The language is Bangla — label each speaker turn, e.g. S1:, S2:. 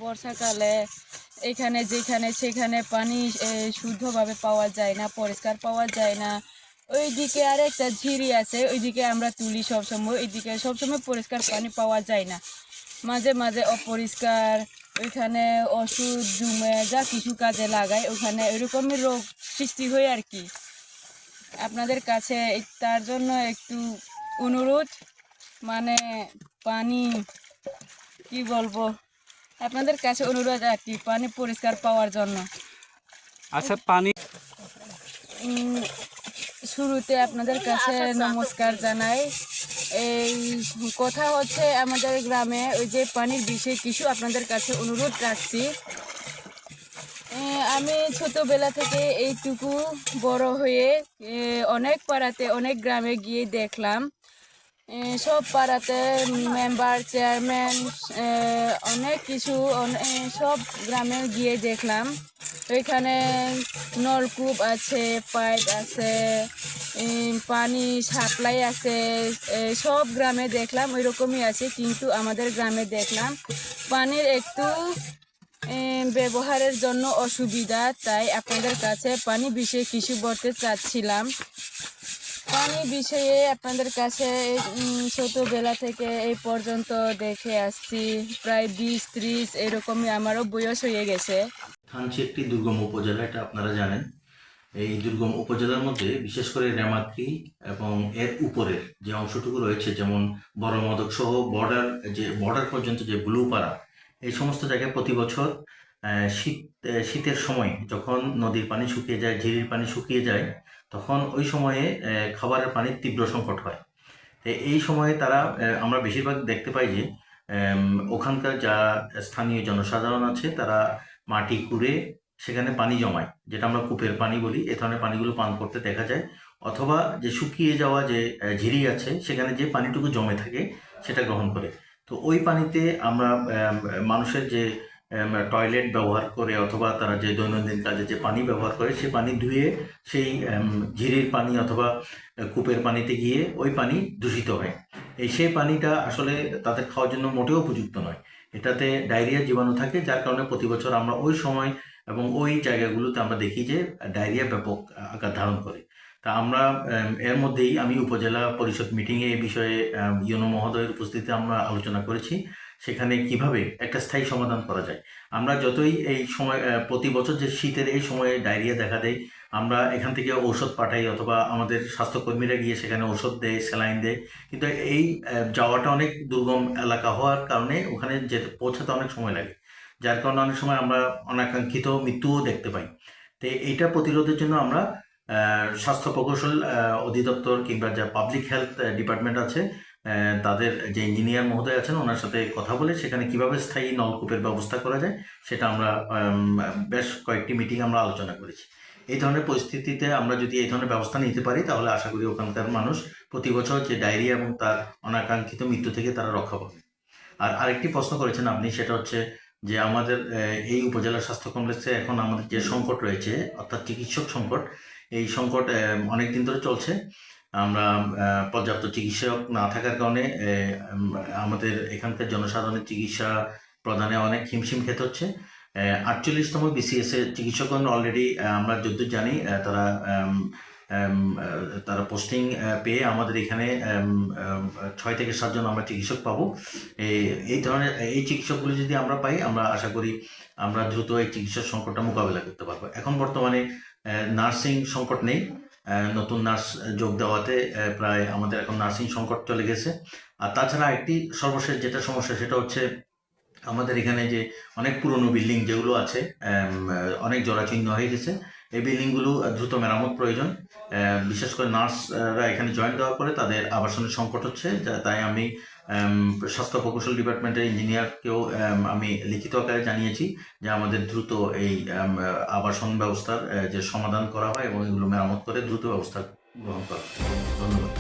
S1: বর্ষাকালে এখানে যেখানে সেখানে পানি শুদ্ধভাবে পাওয়া যায় না, পরিষ্কার পাওয়া যায় না। ওইদিকে আর একটা ঝিরি আছে, ওইদিকে আমরা তুলি সবসময়, ওইদিকে সবসময় পরিষ্কার পানি পাওয়া যায় না, মাঝে মাঝে অপরিষ্কার। ওইখানে ওষুধ জমে যা কিছু কাজে লাগায়, ওখানে ওইরকমই রোগ সৃষ্টি হয় আর কি। আপনাদের কাছে তার জন্য একটু অনুরোধ, মানে পানি কি বলবো, আপনাদের কাছে অনুরোধ আর কি, পানি পরিষ্কার পাওয়ার জন্য।
S2: আচ্ছা, পানি
S1: শুরুতে আপনাদের কাছে নমস্কার জানাই। এই কথা হচ্ছে আমাদের গ্রামে ওই যে পানির বিষয়ে কিছু আপনাদের কাছে অনুরোধ রাখছি। আমি ছোটবেলা থেকে এইটুকু বড় হয়ে অনেক পাড়াতে অনেক গ্রামে গিয়ে দেখলাম, সব পাড়াতে মেম্বার চেয়ারম্যান অনেক কিছু সব গ্রামে গিয়ে দেখলাম ওইখানে নলকূপ আছে, পাইপ আছে, পানি সাপ্লাই আছে, সব গ্রামে দেখলাম ওই রকমই আছে। কিন্তু আমাদের গ্রামে দেখলাম পানির একটু ব্যবহারের জন্য অসুবিধা। তাই আপনাদের কাছে পানি বিষয়ে কিছু বলতে চাচ্ছিলাম। পানি বিষয়ে আপনাদের কাছে ছোটবেলা থেকে এই পর্যন্ত দেখে আসছি, প্রায় 20-30 এরকমই আমারও বয়স হয়ে গেছে।
S3: থানচি একটি দুর্গম উপজেলা, এটা আপনারা জানেন। এই দুর্গম উপজেলার মধ্যে বিশেষ করে রেমাক্রি এবং এর উপরের যে অংশটুকু রয়েছে, যেমন বড় মদক সহ বর্ডার পর্যন্ত যে ব্লুপাড়া, এই সমস্ত জায়গায় প্রতি বছর শীতের সময় যখন নদীর পানি শুকিয়ে যায়, ঝিরির পানি শুকিয়ে যায়, তখন ওই সময়ে খাবারের পানির তীব্র সংকট হয়। এই সময়ে আমরা বেশিরভাগ দেখতে পাই যে ওখানকার যা স্থানীয় জনসাধারণ আছে তারা মাটি কুড়ে সেখানে পানি জমায়, যেটা আমরা কূপের পানি বলি। এ ধরনের পানিগুলো পান করতে দেখা যায়, অথবা যে শুকিয়ে যাওয়া যে ঝিরি আছে সেখানে যে পানিটুকু জমে থাকে সেটা গ্রহণ করে। তো ওই পানিতে আমরা মানুষের যে টয়লেট ব্যবহার করে অথবা তারা যে দৈনন্দিন কাজে যে পানি ব্যবহার করে, সে পানি ধুয়ে সেই ঝিরির পানি অথবা কূপের পানিতে গিয়ে ওই পানি দূষিত হয়। সেই পানিটা আসলে তাদের খাওয়ার জন্য মোটেও উপযুক্ত নয়। এটাতে ডায়রিয়া জীবাণু থাকে, যার কারণে প্রতি বছর আমরা ওই সময় এবং ওই জায়গাগুলোতে আমরা দেখি যে ডায়রিয়া ব্যাপক আকার ধারণ করে। তা আমরা এর মধ্যেই আমি উপজেলা পরিষদ মিটিংয়ে এই বিষয়ে ইউনো মহোদয়ের উপস্থিতিতে আমরা আলোচনা করেছি, সেখানে কিভাবে একটা স্থায়ী সমাধান করা যায়। আমরা যতই এই সময় প্রতি বছর যে শীতের এই সময়ে ডায়রিয়া দেখা দেয়, আমরা এখান থেকে ঔষধ পাঠাই অথবা আমাদের স্বাস্থ্যকর্মীরা গিয়ে সেখানে ওষুধ দেয়, স্যালাইন দেয়, কিন্তু এই যাওয়াটা অনেক দুর্গম এলাকা হওয়ার কারণে ওখানে পৌঁছাতে অনেক সময় লাগে, যার কারণে অনেক সময় আমরা অনাকাঙ্ক্ষিত মৃত্যুও দেখতে পাই। তো এইটা প্রতিরোধের জন্য আমরা স্বাস্থ্য প্রকৌশল অধিদপ্তর কিংবা যা পাবলিক হেলথ ডিপার্টমেন্ট আছে, তাদের যে ইঞ্জিনিয়ার মহোদয় আছেন ওনার সাথে কথা বলে সেখানে কিভাবে স্থায়ী নলকূপের ব্যবস্থা করা যায় সেটা আমরা বেশ কয়েকটি মিটিং আমরা আলোচনা করেছি। এই ধরনের পরিস্থিতিতে আমরা যদি এই ধরনের ব্যবস্থা নিতে পারি, তাহলে আশা করি ওখানকার মানুষ প্রতি বছর যে ডায়রিয়া এবং তার অনাকাঙ্ক্ষিত মৃত্যু থেকে তারা রক্ষা পাবে। আর আরেকটি প্রশ্ন করেছেন আপনি, সেটা হচ্ছে যে আমাদের এই উপজেলা স্বাস্থ্য কমপ্লেক্সে এখন আমাদের যে সংকট রয়েছে, অর্থাৎ চিকিৎসক সংকট, এই সংকট অনেক দিন ধরে চলছে। আমরা পর্যাপ্ত চিকিৎসক না থাকার কারণে আমাদের এখানকার জনসাধারণের চিকিৎসা প্রদানে অনেক হিমশিম খেতে হচ্ছে। 48তম BCS এর চিকিৎসকগণ অলরেডি আমরা যতদূর জানি তারা পোস্টিং পেয়ে আমাদের এখানে 6 থেকে 7 জন আমরা চিকিৎসক পাবো। এই ধরনের চিকিৎসকগুলি যদি আমরা পাই, আমরা আশা করি আমরা দ্রুত এই চিকিৎসা সংকটটা মোকাবেলা করতে পারবো। এখন বর্তমানে নার্সিং সংকট নেই, নতুন নার্স যোগ দেওয়াতে প্রায় আমাদের এখন নার্সিং সংকট চলে গেছে। আর তাছাড়া একটি সর্বশেষ যেটা সমস্যা, সেটা হচ্ছে আমাদের এখানে যে অনেক পুরনো বিল্ডিং যেগুলো আছে অনেক জরাচীর্ণ হয়ে গেছে, এই বিল্ডিংগুলো দ্রুত মেরামত প্রয়োজন। বিশেষ করে নার্সরা এখানে জয়েন দেওয়ার পরে তাদের আবাসনের সংকট হচ্ছে, তাই আমি স্বাস্থ্য প্রকৌশল ডিপার্টমেন্টের ইঞ্জিনিয়ারকেও আমি লিখিত আকারে জানিয়েছি যে আমাদের দ্রুত এই আবাসন ব্যবস্থার যে সমাধান করা হয় এবং এগুলো মেরামত করে দ্রুত ব্যবস্থা গ্রহণ করা। ধন্যবাদ।